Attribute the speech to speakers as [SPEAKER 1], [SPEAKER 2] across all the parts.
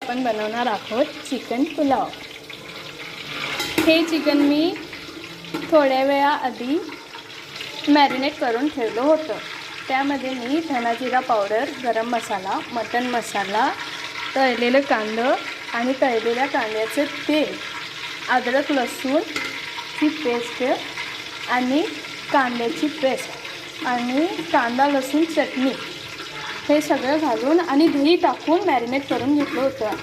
[SPEAKER 1] आपण बनवणार आहोत चिकन पुलाव। हे चिकन मी थोड्या वेळाआधी मॅरिनेट करून ठेवलं होतं। त्यामध्ये मी धना जिरा पावडर, गरम मसाला, मटन मसाला, तळलेले कांदा आणि तळलेल्या कांद्याचे तेल, अद्रक लसूणची पेस्ट आणि कांद्याची पेस्ट आणि कांदा लसूण चटणी हे सगळं घालून आणि दही टाकून मॅरिनेट करून घेतलं होतं।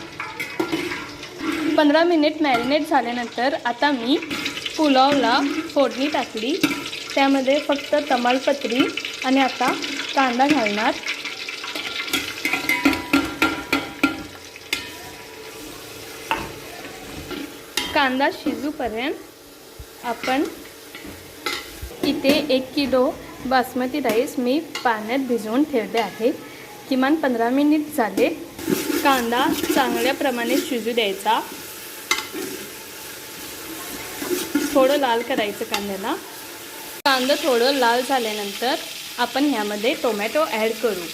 [SPEAKER 1] 15 मिनिट मॅरिनेट झाल्यानंतर आता मी पुलावला फोडणी टाकली। त्यामध्ये फक्त तमालपत्री आणि आता कांदा घालणार। कांदा शिजूपर्यंत आपण इथे 1 किलो बासमती राईस मी पाण्यात भिजवून ठेवले आहे। किमान 15 मिनिट झाले। कांदा चांगल्या प्रमाणे शिजू द्यायचा, थोडं लाल करायचं कांद्याला। कांदा थोडं लाल झाल्यानंतर आपण ह्यामध्ये टोमॅटो ॲड करू।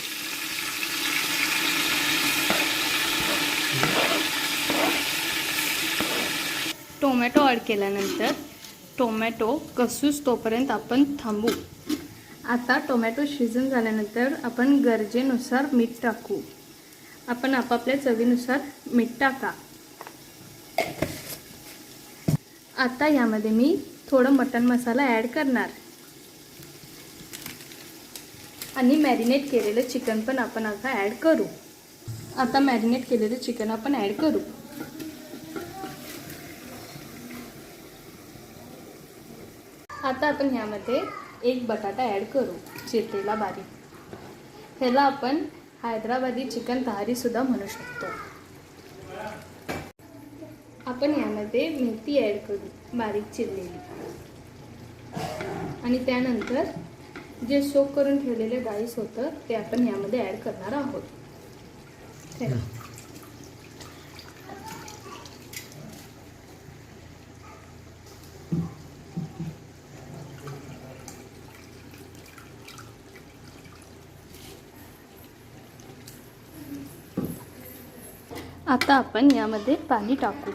[SPEAKER 1] टोमॅटो ॲड केल्यानंतर टोमॅटो कसूस तोपर्यंत आपण थांबू। आता टोमॅटो शिजून झाल्यानंतर आपण गरजेनुसार मीठ टाकू। आपण आपापल्या चवीनुसार मीठ टाका। आता यामध्ये मी थोडं मटन मसाला ॲड करणार आणि मॅरिनेट केलेलं चिकन पण आपण आता ॲड करू। आता मॅरिनेट केलेलं चिकन आपण ॲड करू। आता आपण ह्यामध्ये 1 बटाटा ॲड करू, चिरलेला बारीक। ह्याला आपण हैदराबादी चिकन तहारी सुद्धा म्हणू शकतो। आपण यामध्ये मेथी ॲड करू, बारीक चिरलेली। आणि त्यानंतर जे सोक करून ठेवलेले राईस होतं ते आपण यामध्ये ॲड करणार आहोत। आता आपण यामध्ये पाणी टाकू।